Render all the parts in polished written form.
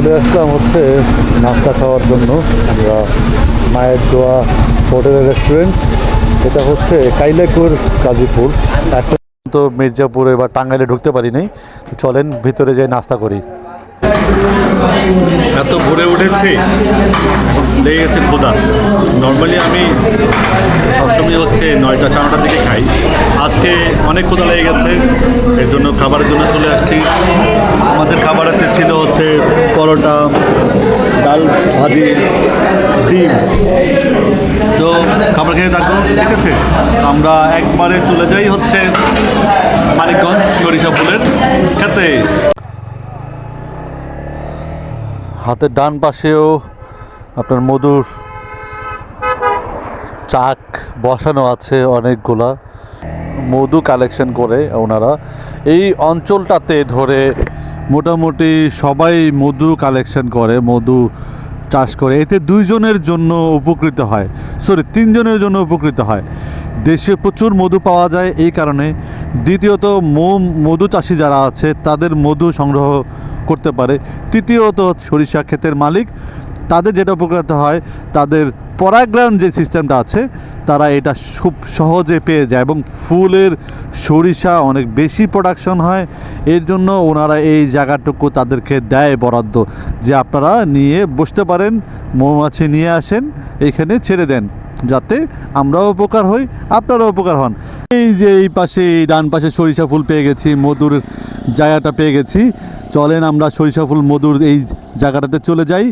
চলে আসলাম হচ্ছে নাস্তা খাওয়ার জন্য। আমরা মায়ের দোয়া হোটেলের রেস্টুরেন্ট, এটা হচ্ছে কাইলাকুর গাজীপুর। এখন তো মির্জাপুরে বা টাঙ্গাইলে ঢুকতে পারি নাই, চলেন ভিতরে যাই নাস্তা করি। এত ভোরে উঠেছি, লেগে গেছে ক্ষুধা। নর্মালি আমি সবসময় হচ্ছে 9টা 4টার দিকে খাই, আজকে অনেক ক্ষুধা লেগে গেছে, এর জন্য খাবারের জন্য চলে আসছি। আমাদের খাবারেতে ছিল হচ্ছে পরোটা, ডাল ভাজি, ডিম। তো খাবার খেয়ে থাকবো, ঠিক আছে। আমরা একবারে চলে যাই হচ্ছে মানিকগঞ্জ সরিষা ফুলের খেতে। হাতের ডান পাশেও আপনার মধুর চাক বসানো আছে, অনেকগুলা মধু কালেকশন করে ওনারা এই অঞ্চলটাতে ধরে। মোটামুটি সবাই মধু কালেকশন করে, মধু চাষ করে। এতে 2 জনের জন্য উপকৃত হয়, 3 জনের জন্য উপকৃত হয়। দেশে প্রচুর মধু পাওয়া যায় এই কারণে। দ্বিতীয়ত মধু চাষি যারা আছে তাদের মধু সংগ্রহ করতে পারে। তৃতীয়ত সরিষা ক্ষেতের মালিক, তাদের যেটা উপকৃত হয়, তাদের পরাগগ্রাম যে সিস্টেমটা আছে তারা এটা খুব সহজে পেয়ে যায় এবং ফুলের সরিষা অনেক বেশি প্রোডাকশন হয়। এর জন্য ওনারা এই জায়গাটুকু তাদেরকে দেয় বরাদ্দ, যে আপনারা নিয়ে বসতে পারেন, মৌমাছি নিয়ে আসেন, এইখানে ছেড়ে দেন, যাতে আমরাও উপকার হই, আপনারাও উপকার হন। এই যে এই পাশে, এই ডান পাশে সরিষা ফুল পেয়ে গেছি, মধুর জায়গাটা পেয়ে গেছি। চলেন আমরা সরিষা ফুল মধুর এই জায়গাটাতে চলে যাই।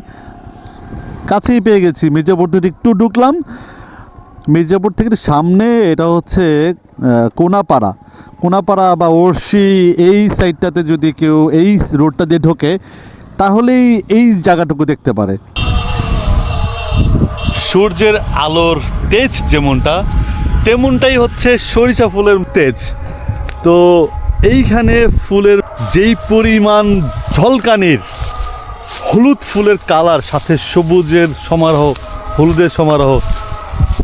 কাছেই পেয়ে গেছি, মির্জাপুর থেকে একটু ঢুকলাম, মির্জাপুর থেকে সামনে এটা হচ্ছে কোনাপাড়া বা ওরশি, এই সাইডটাতে যদি কেউ এই রোডটা দিয়ে ঢোকে তাহলেই এই জায়গাটুকু দেখতে পারে। সূর্যের আলোর তেজ যেমনটা, তেমনটাই হচ্ছে সরিষা ফুলের তেজ। তো এইখানে ফুলের যেই পরিমাণ ঝলকানির, হলুদ ফুলের কালার সাথে সবুজের সমারোহ, হলুদের সমারোহ,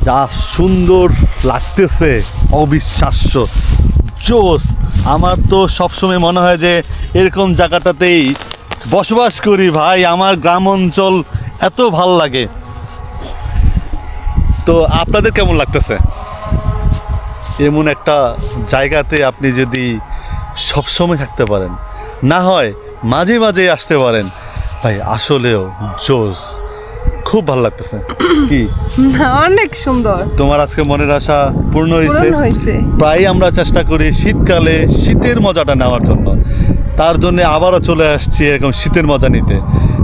যা সুন্দর লাগতেছে, অবিশ্বাস্য জোস। আমার তো সবসময় মনে হয় যে এরকম জায়গাটাতেই বসবাস করি ভাই, আমার গ্রাম অঞ্চল এত ভাল লাগে। তো আপনাদের কেমন লাগতেছে? এমন একটা জায়গাতে আপনি যদি সবসময় থাকতে পারেন, না হয় মাঝে মাঝে আসতে পারেন, ভাই আসলেও জোস, খুব ভালো লাগতেছে। কি অনেক সুন্দর, তোমার আজকে মনের আশা পূর্ণ হয়েছে। প্রায় আমরা চেষ্টা করি শীতকালে শীতের মজাটা নেওয়ার জন্য, তার জন্য আবারও চলে আসছি এরকম শীতের মজা নিতে।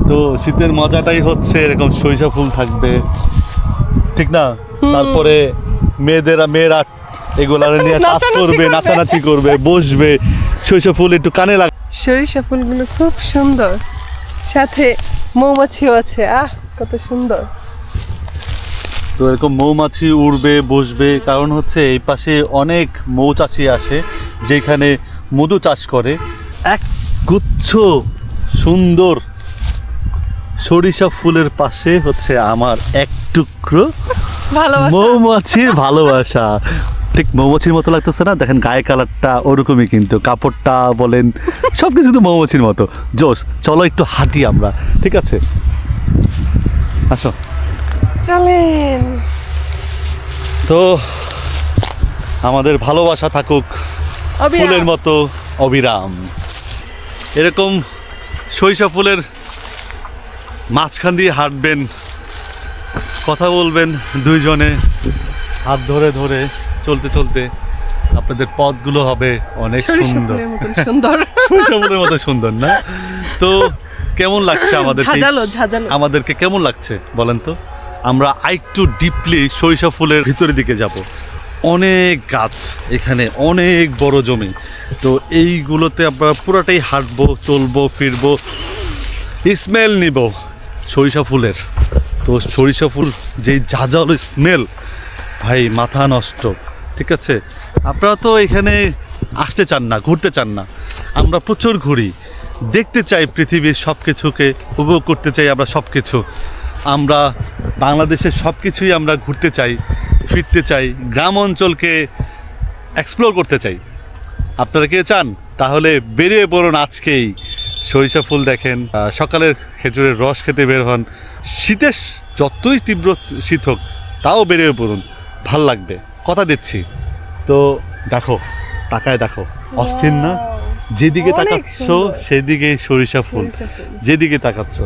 তো শীতের মজাটাই হচ্ছে এরকম সরিষা ফুল থাকবে, ঠিক না? তারপরে মেয়েরা এগুলা নিয়ে কাজ করবে, নাচানাচি করবে, বসবে, সরিষা ফুল একটু কানে লাগ। সরিষা ফুলগুলো খুব সুন্দর, সাথে মৌমাছিও আছে, কত সুন্দর। তো এরকম মৌমাছি উড়বে, বসবে, কারণ হচ্ছে এই পাশে অনেক মৌচাষি আসে যেখানে মধু চাষ করে। এক গুচ্ছ সুন্দর সরিষা ফুলের পাশে হচ্ছে আমার এক টুকরো মৌমাছির ভালোবাসা। ঠিক মৌমাছির মতো লাগতেছে না? দেখেন গায়ে কালারটা ওরকমই, কিন্তু কাপড়টা বলেন সব কিছু তো মৌমাছির মতো জোস। চলো একটু হাঁটি আমরা, ঠিক আছে? আসো চলেন। তো আমাদের ভালোবাসা থাকুক ফুলের মতো অবিরাম। এরকম সরিষা ফুলের মাঝখান দিয়ে হাঁটবেন, কথা বলবেন 2 জনে, হাত ধরে ধরে চলতে চলতে আপনাদের পথগুলো হবে অনেক সুন্দর, সরিষা ফুলের মতো সুন্দর, না? তো কেমন লাগছে আমাদেরকে কেমন লাগছে বলেন তো? আমরা আরেকটু ডিপলি সরিষা ফুলের ভিতরের দিকে যাব। অনেক গাছ এখানে, অনেক বড় জমি। তো এইগুলোতে আমরা পুরাটাই হাঁটবো, চলবো, ফিরবো, স্মেল নিব সরিষা ফুলের। তো সরিষা ফুল যেই ঝাঁঝালো স্মেল, ভাই মাথা নষ্ট, ঠিক আছে? আপনারা তো এখানে আসতে চান না, ঘুরতে চান না, আমরা প্রচুর ঘুরি, দেখতে চাই পৃথিবীর সব কিছুকে, উপভোগ করতে চাই আমরা সব কিছু। আমরা বাংলাদেশের সব কিছুই আমরা ঘুরতে চাই, ফিরতে চাই, গ্রাম অঞ্চলকে এক্সপ্লোর করতে চাই। আপনারা কে চান? তাহলে বেরিয়ে পড়ুন আজকেই সরিষা ফুল দেখেন, সকালের খেজুরের রস খেতে বের হন, শীতের যতই তীব্র শীত হোক তাও বেরিয়ে পড়ুন, ভাল লাগবে, কথা দিচ্ছি। তো দেখো, তাকায় দেখো, অস্থির না? যেদিকে অনেক তাকাচ্ছ সুন্দর। সেদিকেই সরিষা ফুল, যেদিকে তাকাচ্ছ।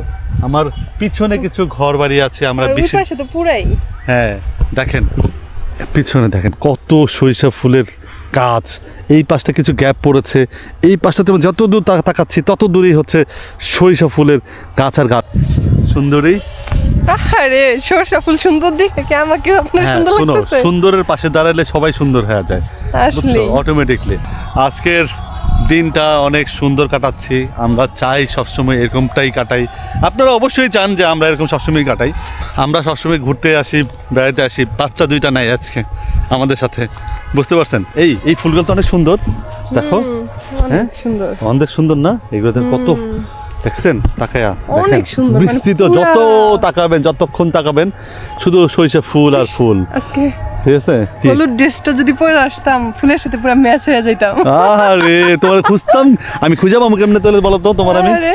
আমার পিছনে কিছু ঘর বাড়ি আছে, আমরা আর ওই বেশি, পাশে তো পুরাই হ্যাঁ দেখেন পিছনে দেখেন কত সরিষা ফুলের গাছ। এই পাশটা কিছু গ্যাপ পড়েছে, এই পাশটাতে আমি যত দূর তাকাচ্ছি তত দূরেই হচ্ছে সরিষা ফুলের গাছ আর গাছ। সুন্দরী, আরে সরষা ফুল সুন্দর দেখে কি আমাকে আপনার হ্যাঁ সুন্দর শোনো, লাগতেছে? সুন্দরের পাশে দাঁড়ালে সবাই সুন্দর হয়ে যায়, আসলে অটোমেটিকলি। আজকের দিনটা অনেক সুন্দর কাটাচ্ছি, আমরা চাই সবসময় এরকমটাই কাটাই। আপনারা অবশ্যই চান যে আমরা এরকম সবসময় কাটাই। আমরা সবসময় ঘুরতে আসি, বেড়াতে আসি, বাচ্চা দুইটা নাই আজকে আমাদের সাথে, বুঝতে পারছেন? এই এই ফুলগুলো তো অনেক সুন্দর, দেখো, হ্যাঁ অনেক সুন্দর। অনেক সুন্দর না? এগুলো কত দেখছেন, তাকায়া অনেক দেখেন, সুন্দর, মানে বিস্তৃত, পুরা- যত তাকাবেন, যতক্ষণ তাকাবেন শুধু সরিষা ফুল আর ফুল, আজকে ঠিক আছে? কি? হলুদ ড্রেসটা যদি পরে আসতাম ফুলের সাথে পুরো ম্যাচ হয়ে যাইতাম। আরে তোমার খুঁজতাম, আমি খুঁজে পাবো কেমনে তাহলে বলো তো তোমার? আরে,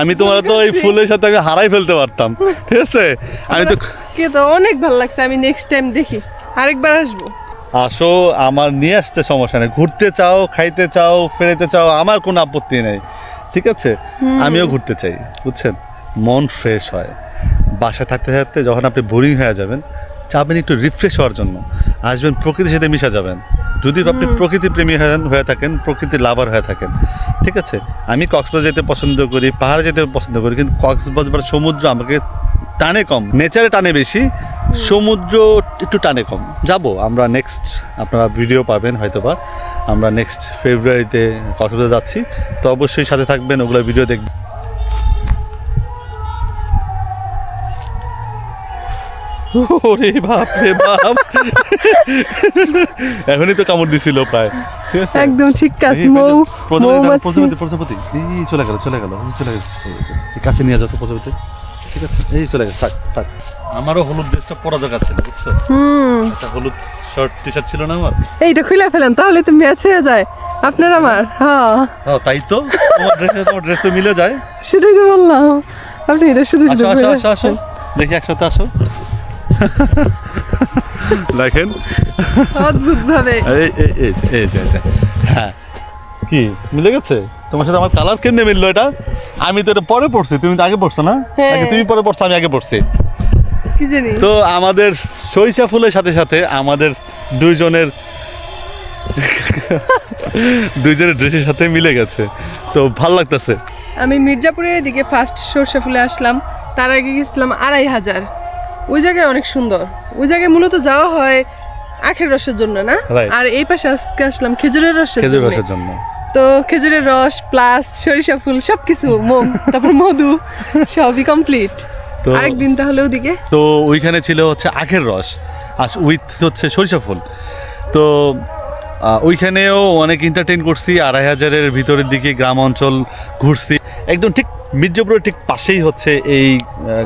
আমি তোমার তো এই ফুলের সাথে আমি হারাই ফেলতে পারতাম, ঠিক আছে? আমি তো আজকে তো অনেক ভালো লাগছে, আমি নেক্সট টাইম দেখি আরেকবার আসবো। আসো, আমার নিয়ে আসতে সমস্যা নেই, ঘুরতে চাও, খাইতে চাও, ফেরাইতে চাও, আমার কোনো আপত্তি নেই, ঠিক আছে? আমিও ঘুরতে চাই, বুঝছেন? মন ফ্রেশ হয়। বাসায় থাকতে থাকতে যখন আপনি বোরিং হয়ে যাবেন, চাবেন একটু রিফ্রেশ হওয়ার জন্য, আসবেন, প্রকৃতির সাথে মিশা যাবেন। যদি আপনি প্রকৃতি প্রেমী হয়ে থাকেন, প্রকৃতির লাভার হয়ে থাকেন, ঠিক আছে? আমি কক্সবাজার যেতে পছন্দ করি, পাহাড়ে যেতে পছন্দ করি, কিন্তু কক্সবাজার সমুদ্র আমাকে টানে কম, নেচারে টানে বেশি, সমুদ্র একটু টানে কম। যাব আমরা নেক্সট, আপনারা ভিডিও পাবেন হয়তোবা, আমরা নেক্সট ফেব্রুয়ারিতে কক্সবাজার যাচ্ছি, তো অবশ্যই সাথে থাকবেন, ওগুলো ভিডিও দেখবেন। ওরে বাপ রে বাপ, এখনই তো কামড় দিছিল প্রায়, ঠিক আছে? একদম ঠিক কাজ। মৌমাছি প্রজাপতি এই চলে গেল, চলে গেল, চলে গেল, এই কাছে নিয়ে যাও তো প্রজাপতি, ঠিক আছে? এই চলে গেল, থাক থাক। আমারও হলুদ ড্রেসটা পরা দরকার ছিল, বুঝছো? একটা হলুদ শার্ট টি শার্ট ছিল না আমার? এইটা খুলে ফেলেন, তাহলে তো ম্যাচ হয়ে যায় আপনার আমার। হ্যাঁ, হ্যাঁ তাই তো, তোমার ড্রেস তো মিলে যায়। সেটাই তো বললাম, আপনি এটা শুধু আসো শুধু আসো বলে আসো আসো, দেখি একসাথে আসো। দেখেন, অদ্ভুত ভাবে। এই এই এই এই যে, এই যে। হ্যাঁ, কি মিলে গেছে? তোমার সাথে আমার কালার কেমনে মিললো এটা? আমি তো এটা পরে পড়ছি, তুমি তো আগে পড়ছো না? হ্যাঁ। আগে তুমি পরে পড়ছো, আমি আগে পড়ছি। কি জানি, তো আমাদের সরিষা ফুলের সাথে সাথে আমাদের দুইজনের ড্রেসের সাথে মিলে গেছে, তো ভাল লাগতেছে। আমি মির্জাপুরের এদিকে ফার্স্ট সরষে ফুলে আসলাম, তার আগে গেছিলাম 2500। ওই জায়গায় অনেক সুন্দর, ওই জায়গায় মূলত যাওয়া হয় আখের রসের জন্য না। Right. আর এই পাশে আজকে আসলাম খেজুরের রসের খেজুর জন্য। রসের জন্য। তো খেজুরের রস প্লাস সরিষা ফুল সবকিছু, তারপর মধু, সবই কমপ্লিট। তো আরেকদিন তাহলে ওদিকে তো ওইখানে ছিল হচ্ছে আখের রস আর উইথ হচ্ছে সরিষা ফুল। তো ওইখানেও অনেক এন্টারটেইন করছি, 2500-এর ভিতরের দিকে গ্রাম অঞ্চল ঘুরছি। একদম ঠিক মির্জাপুরের ঠিক পাশেই হচ্ছে এই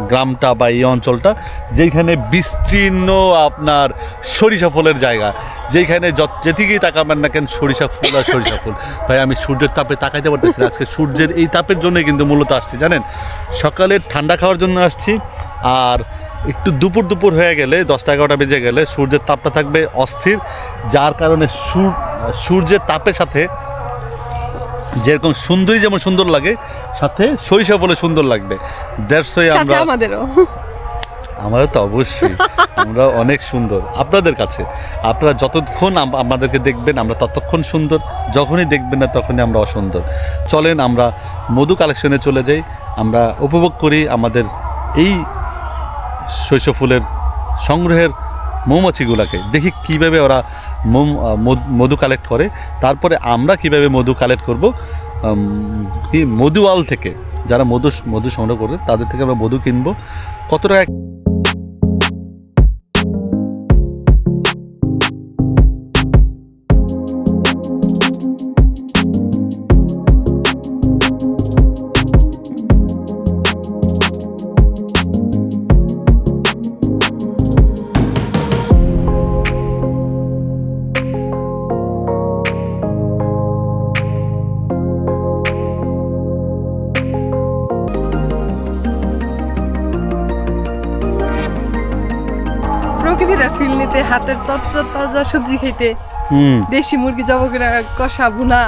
গ্রামটা বা এই অঞ্চলটা, যেখানে বিস্তীর্ণ আপনার সরিষা ফুলের জায়গা, যেখানে যেদিকেই তাকাবেন না কেন সরিষা ফুল আর সরিষা ফুল। ভাই আমি সূর্যের তাপে তাকাইতে পারতেছি না, আজকে সূর্যের এই তাপের জন্যই কিন্তু মূলত আসছি, জানেন? সকালে ঠান্ডা খাওয়ার জন্য আসছি, আর একটু দুপুর দুপুর হয়ে গেলে 10টা-11টা বেজে গেলে সূর্যের তাপটা থাকবে অস্থির, যার কারণে সূর্যের তাপের সাথে যেরকম সুন্দরী যেমন সুন্দর লাগে, সাথে সরিষা ফুলে সুন্দর লাগবে। দ্যাটস ওয়াই সাথে আমরা, আমাদেরও আমাদের তো অবশ্যই আমরা অনেক সুন্দর আপনাদের কাছে। আপনারা যতক্ষণ আমাদেরকে দেখবেন আমরা ততক্ষণ সুন্দর, যখনই দেখবেন না তখনই আমরা অসুন্দর। চলেন আমরা মধু কালেকশনে চলে যাই, আমরা উপভোগ করি আমাদের এই শৈশব ফুলের সংগ্রহের মৌমাছিগুলাকে, দেখি কিভাবে ওরা মধু কালেক্ট করে, তারপরে আমরা কিভাবে মধু কালেক্ট করব, কি মধুওয়াল থেকে যারা মধু সংগ্রহ করে তাদের থেকে আমরা মধু কিনবো, কত টাকা প্রকৃতির ফিল নিতে, হাতের তাজা তাজা সবজি খেতে, দেশি মুরগি জব করে কষা ভুনা,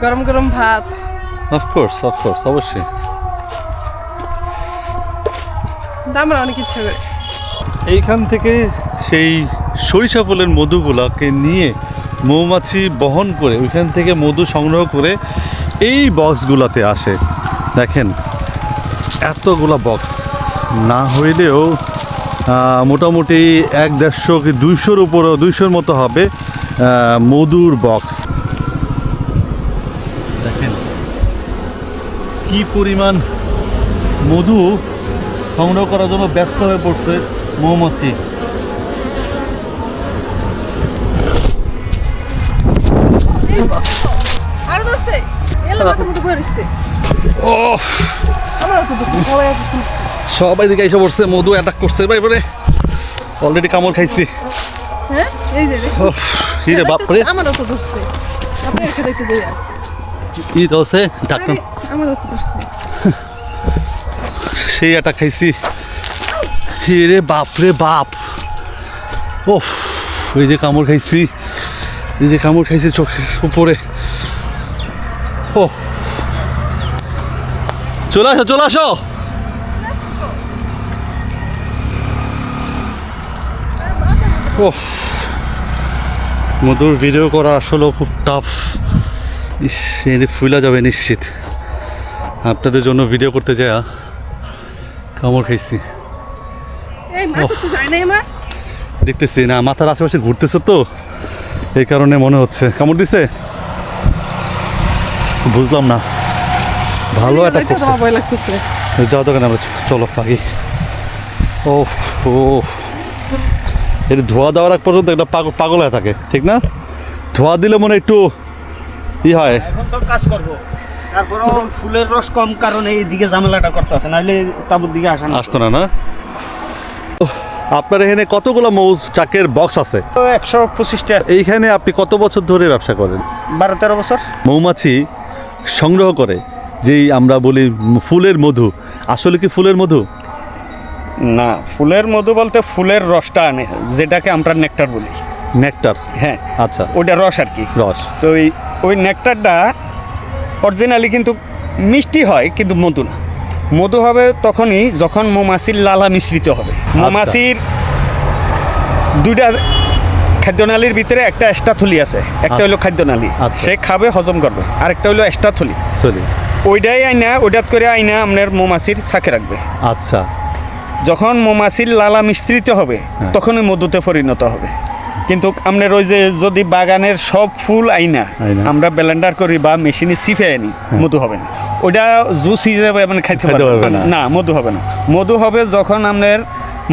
গরম গরম ভাত। অফকোর্স অবশ্যই। আমরা অনেক ইচ্ছা করে। এইখান থেকে সেই সরিষা ফুলের মধুগুলোকে নিয়ে মৌমাছি বহন করে ওইখান থেকে মধু সংগ্রহ করে এই বক্সগুলোতে আসে। দেখেন এতগুলা বক্স না হইলেও মোটামুটি 150 কি 200-র উপরও 200-র মতো হবে মধুর বক্স। দেখেন কি পরিমাণ মধু সংগ্রহ করার জন্য ব্যস্ত হয়ে পড়ছে মৌমাছি। আর দোস্তে এলা মাথা মতো করে দিতে। ও আমার তো দোস্ত সবাই আছে। সবাই দিকে এসে পড়ছে, মধু অ্যাটাক করছে ভাই, পরে অলরেডি কামড় খাইছি। হ্যাঁ এই যে কি রে বাপরে, আমারও তো দোস্তে। আপনি এখানে দেখতে যাই। কি দোষে ডাক্তার আমারও তো দোস্তে। সেই অ্যাটাক খাইছি। রে বাপরে বাপ, ওফ এই যে কামড় খাইছি, এই যে কামড় খাইছি চোখের উপরে। ও চলে আসো চলে আসো। ওফ মধুর ভিডিও করা আসলে খুব টাফ। ইস এনে ফুলা যাবে নিশ্চিত। আপনাদের জন্য ভিডিও করতে যায় কামড় খাইছি। এই মাথা তো যায় না আমার। দেখতেছি না, মাথার আশেপাশে ঘুরতেছে তো এই কারণে মনে হচ্ছে কামড় দিছে। বুঝলাম না, ভালো একটা করছে। ভয় লাগতেছে। যাও দোকানে আমরা চলো আগে। ও ও এটা ধোয়া দেওয়ার আগ পর্যন্ত একটা পাগল হয়ে থাকে, ঠিক না? ধোয়া দিলে মনে একটু ই হয়। এখন তো কাজ করবো, তারপরেও ফুলের রস কম কারণে এইদিকে ঝামেলাটা করতে আছে, নাহলে তাবুর দিকে আসা আসতো না। না আপনার এখানে কতগুলো মৌচাকের বক্স আছে? 125টা। এইখানে আপনি কত বছর ধরে ব্যবসা করেন? 12-13 বছর। মৌমাছি সংগ্রহ করে যেই আমরা বলি ফুলের মধু, আসলে কি ফুলের মধু? না, ফুলের মধু বলতে ফুলের রসটা আনে, যেটাকে আমরা নেকটার বলি। নেকটার? হ্যাঁ আচ্ছা, ওইটা রস আর কি, রস। তো ওই নেকটারটা অরিজিনালি কিন্তু মিষ্টি হয়, কিন্তু মধু না। মধু হবে তখনই যখন মৌমাছির লালা মিশ্রিত হবে। মৌমাছির দুইটা খাদ্যনালীর ভিতরে একটা এস্টাথলি আছে, একটা হলো খাদ্যনালী, আচ্ছা। সে খাবে হজম করবে, আরেকটা হলো এস্টাথলি। চলি ওইটাই আইনা ওইটাত করে আইনা আপনার মৌমাছির ছাকে রাখবে। আচ্ছা, যখন মৌমাছির লালা মিশ্রিত হবে তখনই মধুতে পরিণত হবে। কিন্তু আপনার ওই যে যদি বাগানের সব ফুল আইনা আমরা ব্লেন্ডার করি বা মেশিনে চিপে আনি, মধু হবে না। ওইটা জুস হিসেবে মানে খাইতে পারবে না, মধু হবে না। মধু হবে যখন আপনার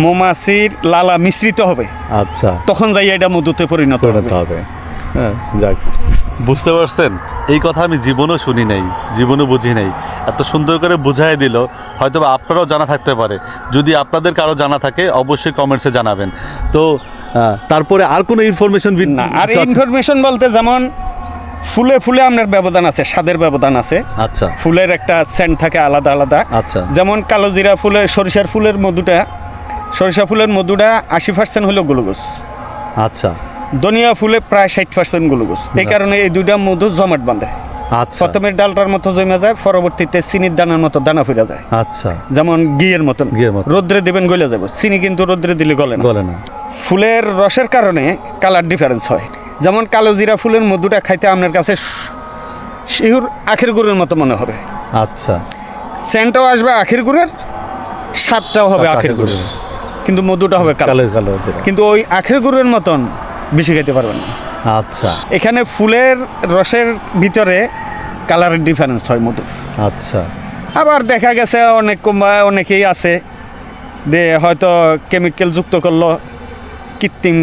মৌমাছির লালা মিশ্রিত হবে, আচ্ছা, তখন যাই এটা মধুতে পরিণত হবে। হ্যাঁ, যাক, বুঝতে পারছেন? এই কথা আমি জীবনও শুনি নাই, জীবনও বুঝি নাই। এত সুন্দর করে বুঝাই দিল, হয়তো বা আপনারাও জানা থাকতে পারে। যদি আপনাদের কারো জানা থাকে অবশ্যই কমেন্টসে জানাবেন। তো তারপরে আর কোনো ইনফরমেশন না, আর ইনফরমেশন বলতে যেমন ফুলে ফুলে আপনার ব্যবধান আছে, স্বাদের ব্যবধান আছে। আচ্ছা, ফুলের একটা সেন্ট থাকে আলাদা আলাদা। আচ্ছা, যেমন কালোজিরা ফুলের, সরিষার ফুলের মধুটা, সরিষা ফুলের মধুটা 80% হলো গ্লুকোজ। আচ্ছা, ধনিয়া ফুলে প্রায় 60% গ্লুকোজ। এই কারণে এই দুইটা মধু জমাট বাঁধে। আচ্ছা, প্রথমে ডালটার মতো জমে যায়, পরবর্তীতে চিনির দানার মতো দানা ফিরে যায়। আচ্ছা, যেমন ঘিয়ের মতন। রোদ্রে দেবেন গলে যাবে, চিনি কিন্তু রোদ্রে দিলে গলে না। ফুলের রসের কারণে কালার ডিফারেন্স হয়। যেমন কালোজিরা ফুলের মধুটা খাইতে আপনার কাছে শিহুর আখের গুড়ের মতো মনে হবে। আচ্ছা, সেন্টটাও আসবে আখের গুড়ের, স্বাদটাও হবে আখের গুড়ের, কিন্তু মধুটা হবে কালো। কিন্তু ওই আখের গুড়ের মতন বেশি খেতে পারবেন না। আচ্ছা, এখানে ফুলের রসের ভিতরে কালারের ডিফারেন্স হয় মধুর। আচ্ছা, আবার দেখা গেছে অনেকেই আছে যে হয়তো কেমিক্যাল যুক্ত করলো, কৃত্রিম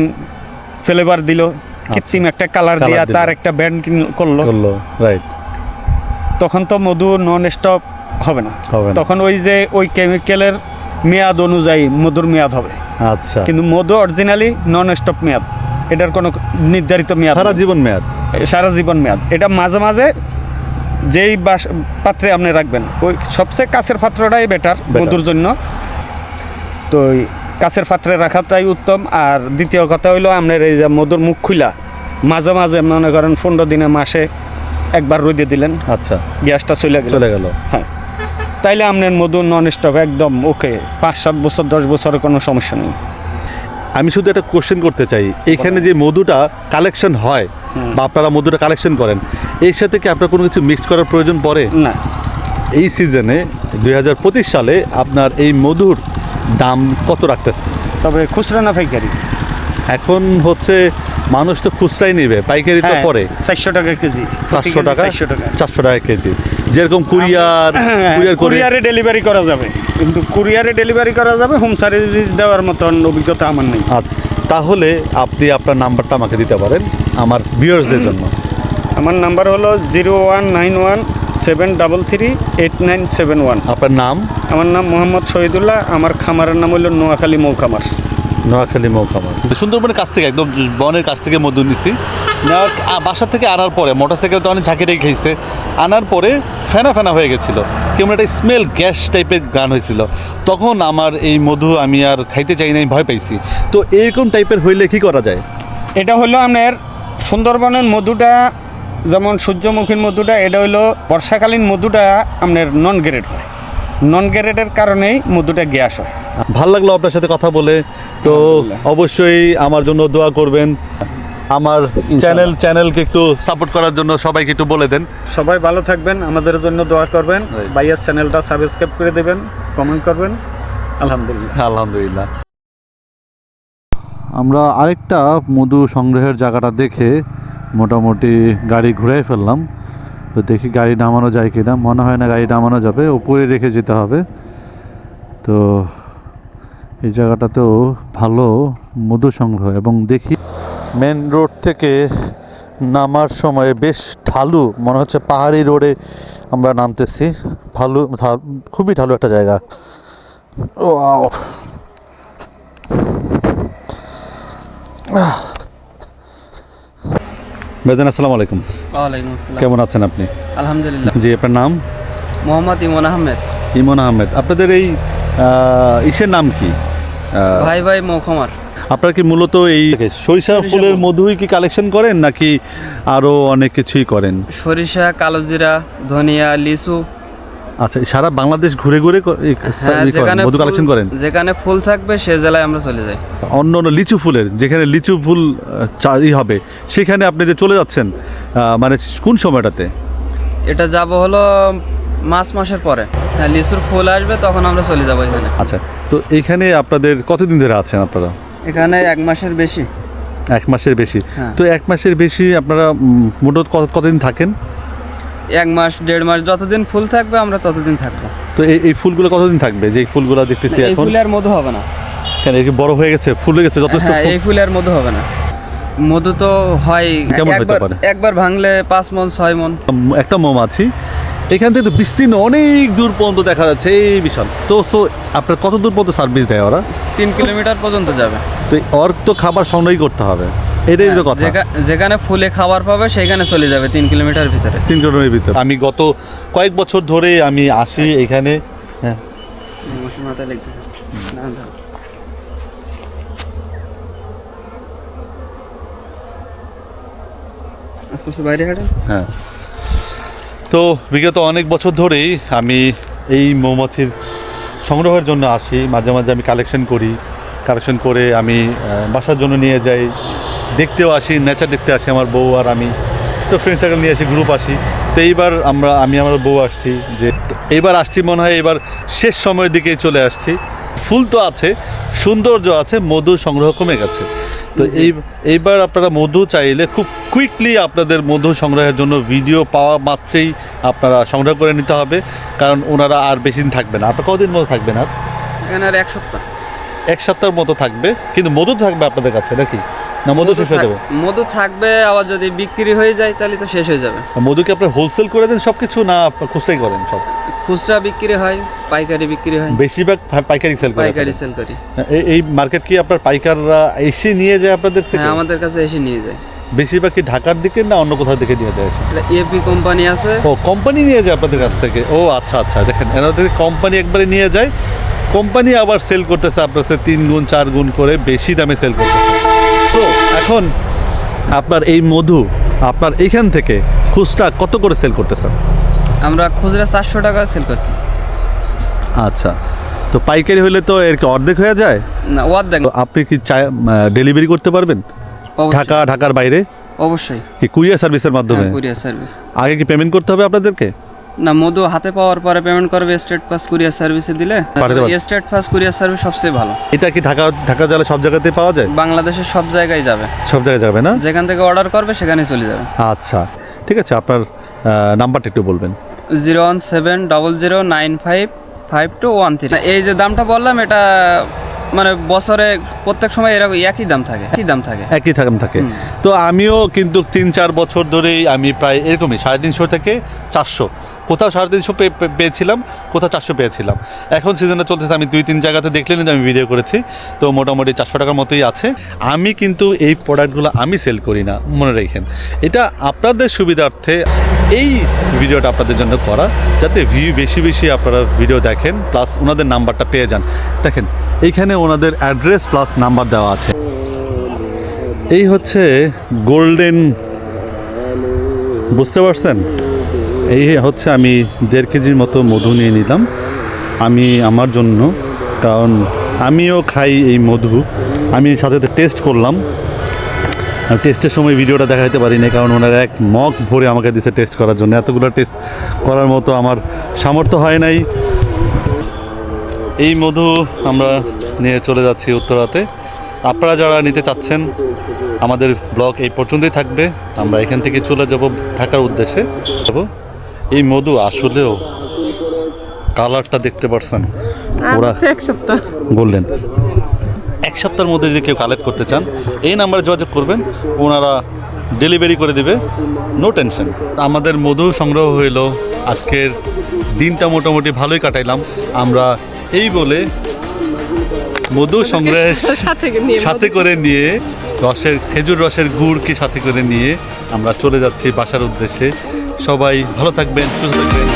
ফ্লেভার দিল, কৃত্রিম একটা কালার দিয়ে তার একটা ব্যান্ড করলো, রাইট। তখন তো মধু নন স্টপ হবে না, তখন ওই যে ওই কেমিক্যালের মেয়াদ অনুযায়ী মধুর মেয়াদ হবে। আচ্ছা, কিন্তু মধু অরিজিনালি নন স্টপ মেয়াদ, এটার কোনো নির্ধারিত মেয়াদ, সারা জীবন মেয়াদ, সারা জীবন মেয়াদ। এটা মাঝে মাঝে যেই পাত্রে আপনি রাখবেন, ওই সবচেয়ে কাছের পাত্রটাই বেটার মধুর জন্য। তো কাছের পাত্রে রাখাটাই উত্তম। আর দ্বিতীয় কথা হইলো আপনার এই যে মধুর মুখ খুলা মাঝে মাঝে মনে করেন 15 দিনে মাসে একবার রোদে দিলেন, আচ্ছা, গ্যাসটা চলে গেল। হ্যাঁ, তাইলে আপনার মধু নন স্টপ একদম ওকে, 5-7 বছর 10 বছরের কোনো সমস্যা নেই। আমি শুধু একটা কোশ্চেন করতে চাই, এইখানে যে মধুটা কালেকশন হয় বা আপনারা মধুটা কালেকশন করেন, এর সাথে কি আপনার কোনো কিছু মিক্স করার প্রয়োজন পড়ে? না, এই সিজনে 2025 সালে আপনার এই মধুর দাম কত রাখতেছে? তবে খুচরা না পাইকারি? এখন হচ্ছে মানুষ তো খুচরাই নেবে, পাইকারি তো পরে 400 টাকা কেজি। 400 টাকা 400 টাকা কেজি। যেরকম কুরিয়ার করে কুরিয়ারে ডেলিভারি করা যাবে, কিন্তু কুরিয়ারে ডেলিভারি করা যাবে, হোম সার্ভিস দেওয়ার মতন অভিজ্ঞতা আমার নেই। তাহলে আপনি আপনার নাম্বারটা আমাকে দিতে পারেন আমার ভিউয়ার্সদের জন্য। আমার নাম্বার হলো 0191-733-8971। আপনার নাম? আমার নাম মোহাম্মদ শহীদুল্লাহ। আমার খামারের নাম হলো নোয়াখালী মৌখামার। নোয়াখালী মৌখামার। সুন্দরবনের কাছ থেকে, একদম বনের কাছ থেকে মধু নিচ্ছি। নেওয়ার বাসা থেকে আনার পরে মোটরসাইকেল তো অনেক ঝাঁকিটাই খেয়েছে, আনার পরে ফেনা ফেনা হয়ে গেছিলো, কেমন একটা স্মেল গ্যাস টাইপের গান হয়েছিল। তখন আমার এই মধু আমি আর খাইতে চাই না, আমি ভয় পাইছি। তো এইরকম টাইপের হইলে কি করা যায়? এটা হলো আপনার সুন্দরবনের মধুটা, যেমন সূর্যমুখীর মধুটা, এটা হলো বর্ষাকালীন মধুটা আপনার নন গ্রেড হয়। নন গ্রেডের কারণেই মধুটা গ্যাস হয়। ভালো লাগলো আপনার সাথে কথা বলে। তো অবশ্যই আমার জন্য দোয়া করবেন, আমার চ্যানেলকে একটু সাপোর্ট করার জন্য সবাইকে একটু বলে দেন। সবাই ভালো থাকবেন, আমাদের জন্য দোয়া করবেন, ভাইয়ার চ্যানেলটা সাবস্ক্রাইব করে দেবেন, কমেন্ট করবেন। আলহামদুলিল্লাহ। আলহামদুলিল্লাহ। আমরা আরেকটা মধু সংগ্রহের জায়গাটা দেখে মোটামুটি গাড়ি ঘুরাই ফেললাম। তো দেখি গাড়ি নামানো যায় কিনা, মনে হয় না গাড়ি নামানো যাবে, উপরে রেখে যেতে হবে। তো এই জায়গাটাতেও ভালো মধু সংগ্রহ, এবং দেখি মেন রোড থেকে নামার সময় বেশ ঢালু, মনে হচ্ছে পাহাড়ি রোডে আমরা নামতেছি। খুবই ঢালু একটা জায়গা। ও ভাইজান আসসালামু আলাইকুম। ওয়ালাইকুম আসসালাম। কেমন আছেন আপনি? আলহামদুলিল্লাহ। জি, আপনার নাম? মোহাম্মদ ইমন আহমেদ। ইমন আহমেদ। আপনাদের এই ইসের নাম কি? ভাই ভাই মৌখামার। আপনারা কি মূলত এই সরিষা ফুলের মধুই কি কালেকশন করেন, নাকি আরো অনেক কিছুই করেন? সরিষা, কালোজিরা, ধনিয়া, লিচু। আচ্ছা, সারা বাংলাদেশ ঘুরে ঘুরে যেখানে মধু কালেকশন করেন? যেখানে ফুল থাকবে সে জেলায় আমরা চলে যাই। অন্য অন্য লিচু ফুলের, যেখানে লিচু ফুল হবে সেখানে আপনি যে চলে যাচ্ছেন, মানে কোন সময়টাতে? এটা যাব হলো মাসের পরে। হ্যাঁ, লিচুর ফুল আসবে তখন আমরা চলে যাবো এখানে। আচ্ছা, তো এইখানে আপনাদের কতদিন ধরে আছেন আপনারা? এখানে 1 মাসের বেশি। 1 মাসের বেশি? হ্যাঁ। তো 1 মাসের বেশি আপনারা মোট কতদিন থাকেন? 1 মাস 1.5 মাস, যতদিন ফুল থাকবে আমরা ততদিন থাকবো। তো এই ফুলগুলো কতদিন থাকবে? যে ফুলগুলো দেখতেছি এই এখন, ফুলে আর মধু হবে না। কেন কি বড় হয়ে গেছে, ফুল হয়ে গেছে যথেষ্ট? হ্যাঁ, এই ফুলে আর মধু হবে না। মধু তো হয় কেমন হতে পারে? একবার ভাঙলে 5 মণ 6 মণ। একটা মৌমাছি এখান থেকে তো বিস্তীর্ণ অনেক দূর পর্যন্ত দেখা যাচ্ছে, এই বিশাল। তো আপনার কত দূর পর্যন্ত সার্ভিস দেয় ওরা? 3 কিলোমিটার পর্যন্ত যাবে। তো ওর তো খাবার সংগ্রহ করতে হবে, এটাই তো কথা। যেখানে ফুলে খাবার পাবে সেখানে চলে যাবে 3 কিলোমিটার ভিতরে। 3 কিলোমিটার ভিতরে। আমি গত কয়েক বছর ধরে আমি আসি এখানে। হ্যাঁ, মাথায় লাগতেছে। আস্তে আস্তে বাইরে হাঁটেন। হ্যাঁ। তো বিগত অনেক বছর ধরেই আমি এই মৌমাছির সংগ্রহের জন্য আসি। মাঝে মাঝে আমি কালেকশন করে আমি বাসার জন্য নিয়ে যাই, দেখতেও আসি, নেচার দেখতে আসি আমার বউ আর আমি। তো ফ্রেন্ড সার্কেল নিয়ে আসি, গ্রুপ আসি। তো এইবার আমি আমার বউ আসছি, যে এইবার আসছি মনে হয় এবার শেষ সময়ের দিকেই চলে আসছি। ফুল তো আছে, সৌন্দর্য আছে, মধু সংগ্রহ কমে গেছে। তো এইবার আপনারা মধু চাইলে খুব কুইকলি আপনাদের মধু সংগ্রহের জন্য ভিডিও পাওয়া মাত্রেই আপনারা সংগ্রহ করে নিতে হবে, কারণ ওনারা আর বেশি দিন থাকবে না। আপনার কতদিন মতো থাকবেন? আর এখানে আর 1 সপ্তাহ। 1 সপ্তাহের মতো থাকবে, কিন্তু মধু থাকবে আপনাদের কাছে নাকি? না মধু শেষ হয়ে যাবে? মধু থাকবে, আবার যদি বিক্রি হয়ে যায় তাহলে তো শেষ হয়ে যাবে। মধু কি আপনার হোলসেল করে দেন সব কিছু, না খুচরাই করেন? সব খুচরা বিক্রি হয়, পাইকারি বিক্রি হয়। বেশিরভাগ পাইকারি সেল করেন? পাইকারি সেল করি। এই মার্কেট কি আপনার পাইকাররা এসে নিয়ে যায় আপনাদের থেকে? হ্যাঁ, আমাদের কাছে এসে নিয়ে যায়। বেশিরভাগ কি ঢাকার দিকে না অন্য কোথাও দিকে নিয়ে যায়? এটা এপি কোম্পানি আছে। ও, কোম্পানি নিয়ে যায় আপনাদের কাছ থেকে? ও আচ্ছা আচ্ছা, দেখেন এনাদের কোম্পানি একবারে নিয়ে যায়, কোম্পানি আবার সেল করতেছে আপনার কাছে 3 গুণ 4 গুণ করে বেশি দামে সেল করতেছে। তো এখন আপনার এই মধু আপনার এইখান থেকে খুচরা কত করে সেল করতেছেন? আমরা খুচরা 400 টাকা সেল করতেছি। আচ্ছা, তো পাইকারি হলে তো এর কি অর্ধেক হয়ে যায়? না, অর্ধেক। তো আপনি কি ডেলিভারি করতে পারবেন অবশ্যই। ঢাকার বাইরে? অবশ্যই। কি কুরিয়ার সার্ভিসের মাধ্যমে? Courier service. আগে কি পেমেন্ট করতে হবে আপনাদেরকে? না, মধু হাতে পাওয়ার পরে পেমেন্ট করবে স্টেট পাস কুরিয়ার সার্ভিসে দিলে। পাঠাতে পারবে। স্টেট পাস কুরিয়ার সার্ভিস সবচেয়ে ভালো। এটা কি ঢাকা জেলা সব জায়গাতেই পাওয়া যায়? বাংলাদেশের সব জায়গায় যাবে, সব জায়গায় যাবে না? যেখান থেকে অর্ডার করবে সেখানেই চলে যাবে। আচ্ছা, ঠিক আছে, আপনার নাম্বারটা একটু বলবেন। 01700955213। এই যে দামটা বললাম, এটা মানে বছরে প্রত্যেক সময় এরকম একই দাম থাকে। একই থাকে। তো আমিও কিন্তু 3-4 বছর ধরেই আমি প্রায় এরকমই 350 থেকে 400, কোথাও 350 পেয়েছিলাম, কোথাও 400 পেয়েছিলাম। এখন সিজনটা চলতেছে, আমি 2-3 জায়গাতে দেখলেন যে আমি ভিডিও করেছি, তো মোটামুটি 400 টাকার মতোই আছে। আমি কিন্তু এই প্রোডাক্টগুলো আমি সেল করি না, মনে রাখেন। এটা আপনাদের সুবিধার্থে এই ভিডিওটা আপনাদের জন্য করা, যাতে ভিউ বেশি আপনারা ভিডিও দেখেন, প্লাস ওনাদের নাম্বারটা পেয়ে যান। দেখেন এইখানে ওনাদের অ্যাড্রেস প্লাস নাম্বার দেওয়া আছে। এই হচ্ছে গোল্ডেন, বুঝতে পারছেন? এই হচ্ছে আমি 1.5 কেজির মতো মধু নিয়ে নিলাম আমি আমার জন্য, কারণ আমিও খাই এই মধু। আমি সাথে টেস্ট করলাম, টেস্টের সময় ভিডিওটা দেখাতে পারিনি, কারণ ওনারা এক মগ ভরে আমাকে দিয়েছে টেস্ট করার জন্য। এতগুলো টেস্ট করার মতো আমার সামর্থ্য হয় নাই। এই মধু আমরা নিয়ে চলে যাচ্ছি উত্তরাতে। আপনারা যারা নিতে চাচ্ছেন, আমাদের ব্লগ এই পর্যন্তই থাকবে। আমরা এখান থেকে চলে যাব ঢাকার উদ্দেশ্যে। এই মধু আসলেও কালারটা দেখতে পারছেন, ওরা এক সপ্তাহ বললেন 1 সপ্তাহের মধ্যে যদি কেউ কালেক্ট করতে চান, এই নাম্বারে যোগাযোগ করবেন, ওনারা ডেলিভারি করে দিবে, নো টেনশন। আমাদের মধু সংগ্রহ হইলো, আজকের দিনটা মোটামুটি ভালোই কাটাইলাম আমরা। এই বলে মধু সংগ্রহের সাথে করে নিয়ে খেজুর রসের গুড়কে সাথে করে নিয়ে আমরা চলে যাচ্ছি বাসার উদ্দেশ্যে। সবাই ভালো থাকবেন, সুস্থ থাকবেন।